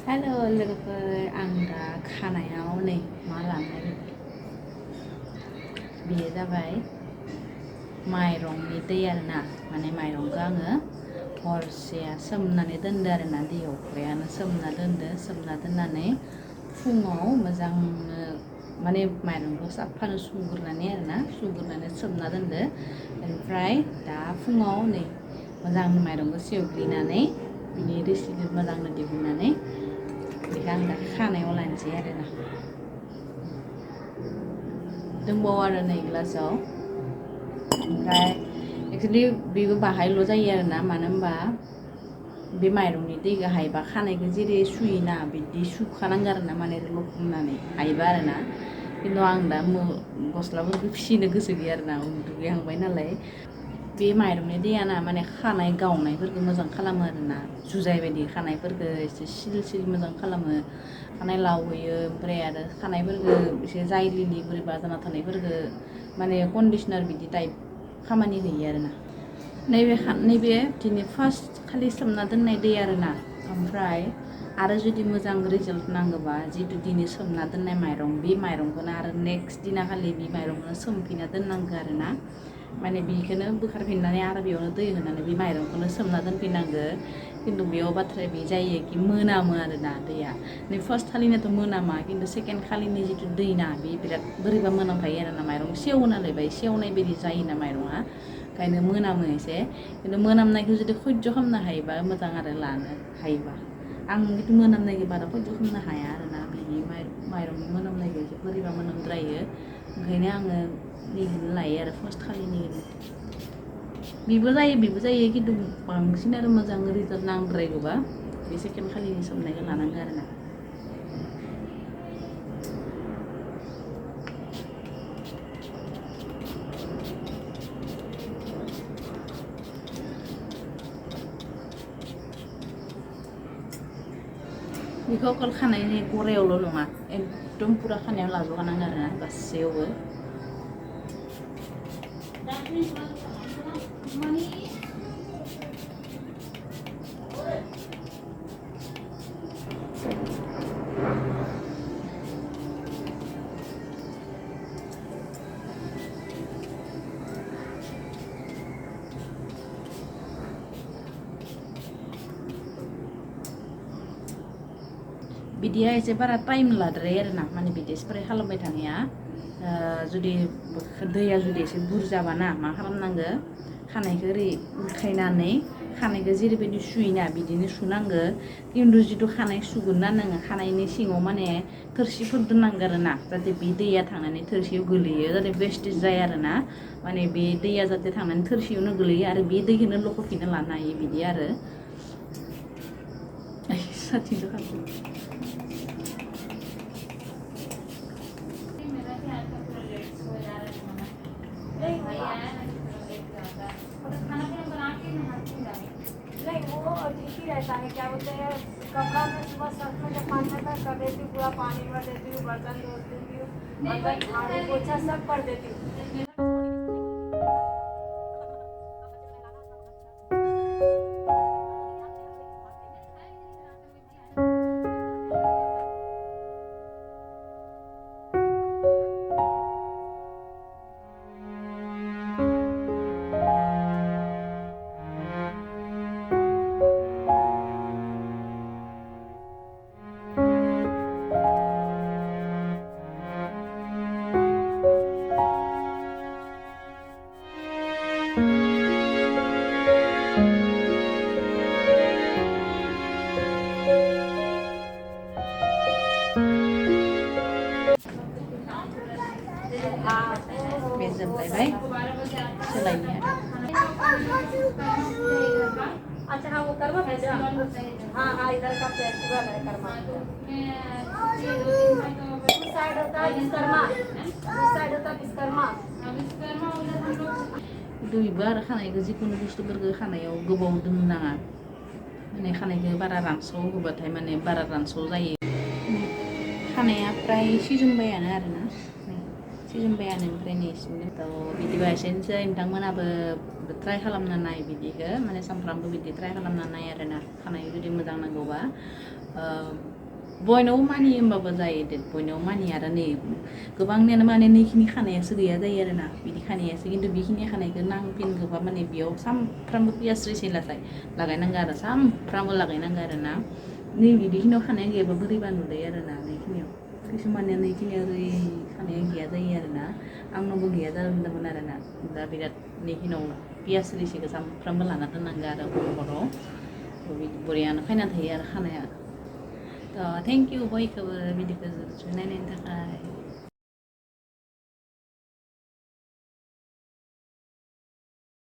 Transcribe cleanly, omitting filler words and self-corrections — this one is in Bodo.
हेल' लोगोफोर आं दा खानायाव नै मा लानाय बेयो जाबाय माइरंनि दै आरोना माने माइरंखौ आङो हरसेया सोमनानै दोनदो आरोना दैयाव फ्रायानो सोमना दोननानै फुङाव मोजांनो माने माइरंखौ साफानो सुग्रोनानै सोमना दोनदो ओमफ्राय दा फुङाव नै मोजां माइरंखौ सेवग्लिनानै बिनि रोसिखौ मोजांनो दिहुननानै बेखौ आं दा खानायाव लानोसै आरोना दंबावो आरो नै गिलासाव ओमफ्राय एक्सुवेलि बेबो बाहायल' जायो आरोना मानो होनबा बे माइरंनि दैखौ हायबा खानायखौ जेरै सुयोना बिदि सुखानांगौ आरोना माने लखबनानै हायोबा आरोना खिन्थु आं दा गस्लाफोरखौ फिसिनो गोसो गैया आरोना दुगैहांबाय नालाय बे माइरंनि दैयाना माने खानाय गावनायफोरखौ मोजां खालामो आरोना जुजाय बायदि खानायफोरखौ एसे सिल मोजां खालामो खानाय लावहैयो ओमफ्राय आरो खानायफोरखौ एसे जायलिलि बोरैबा जाना थानायफोरखौ माने कन्डिसनार बिदि टाइप खामानि होयो आरोना नैबे दिनै फार्स्ट खालि सोमना दोननाय दै आरोना ओमफ्राय आरो जुदि मोजां रिजाल्ट नांगौबा जितु दिनै सोमना दोननाय माइरं बे माइरंखौनो आरो नेक्स्ट दिना खालि बे माइरंखौनो सोमफिनना दोननांगौ आरोना माने बेखौनो बोखारफिननानै आरो बेयावनो दै होनानै बे माइरंखौनो सोमना दोनफिननांगौ खिन्थु बेयाव बाथ्राया बे जायो कि मोनामो आरोना दैया नै फार्स्ट खालिनाथ' मोनामा खिन्थु सेकेन्ड खालिनि जितु दै ना बे बिराद बोरैबा मोनामखायो आरोना माइरं सेवो नालाय बाय सेवनाय बायदि जायोना माइरङा ओंखायनो मोनामो एसे खिन्थु मोनामनायखौ जुदि सयज' खालामनो हायोबा मोजां आरो लानो हायोबा आं खिन्थु मोनामनायखौ बारा सयज' खालामनो हाया आरोना बिनि माइरंनि मोनामनायखौ एसे बोरैबा मोनामद्रायो ओंखायनो आङो निहिनो लायो आरो फार्स्ट खालिनिखौनो बेबो जायो खिन्थु बांसिन आरो मोजां रिजाल्ट नांद्रायगौबा बे सेकेन्ड खालिनि सोमनायखौ लानांगौ आरोना बेखौ अकल खानायनि गरायावल' नङा एकदम पुरा खानायाव लाजोबखानांगौ आरोना गासैयावबो बिदिया एसे बारा टाइम लाद्रायो आरोना माने बिदि स्प्रे खालामबाय थानाया जुदि दैया जुदि एसे बुरजाबाना मा खालामनांगौ खानायखौ ओरै उल्थायनानै खानायखौ जेरैबायदि सुयोना बिदिनो सुनांगौ खिन्थु जिथु खानाय सुगोन ना नोङो खानायनि सिङाव माने थोरसिफोर दोननांगौ आरोना जाहाथे बे दैया थांनानै थोरसियाव गोलैयो जाहाथे वेस्टेज जाया आरोना माने बे दैया जाहाथे थांनानै थोरसियावनो गोलैयो आरो बे दैखौनो लखबफिनना लानो हायो बिदि आरो साथिजों खालामो नहीं वो ठीक ही रहता है क्या बोलते हैं कपड़ा में सुबह सर्फ में जब पानी आता है कर देती हूँ पूरा पानी भर देती हूँ बर्तन धो देती हूँ अंदर झाड़ू पोछा सब कर देती हूँ बेजोबलायबाय सोलायनो अच्छा हाँ वो कर्मा भेजा हाँ हाँ इधर का फेस्टिवल है कर्मा साइड होता है विश्वकर्मा साइड होता है विश्वकर्मा दुइबो आरो खानायखौ जिखुनु बुस्थुफोरखौ खानायाव गोबाव दोननाङा माने खानायखौ बारा रानस्राव होबाथाय माने बारा रानस्राव जायो खानाया फ्राय सिजोबबायानो आरोना सिजोबबायानो ओमफ्राय नेक्स्ट बिदिबा एसेनोसै नोंथांमोनाबो ट्राय खालामना नाय बिदिखौ माने सानफ्रामबो बिदि ट्राय खालामना नाय आरोना खानाय जुदि मोजां नांगौबा बयनावबो मानियो होमबाबो जायो दे बयनावबो मानिया आरो नै गोबांनियानो माने नैखिनि खानायासो गैया जायो आरोना बिदि खानायासो खिन्थु बेखिनि खानायखौ नांफिनगोबा माने बेयाव सामफ्रामबो पियास रिसि लागायनांगौ आरो सामफ्रामबो लागायनांगौ आरोना नै बिदिखिनियाव खानाया गैयाबा बोरैबा नुलायो आरोना नैखिनियाव किसुमानिया नैखिनियाव ओरै खानाया गैया जायो आरोना आंनावबो गैया जादोंमोन आरोना दा बिराद नैखिनियाव पियास रिसिखौ सामफ्रामबो लाना दोननांगौ आरो हराव बरियानो फायना थायो आरो खानाया थ' थेंक इउ बयखौबो भिडिअखौ नायनायनि थाखाय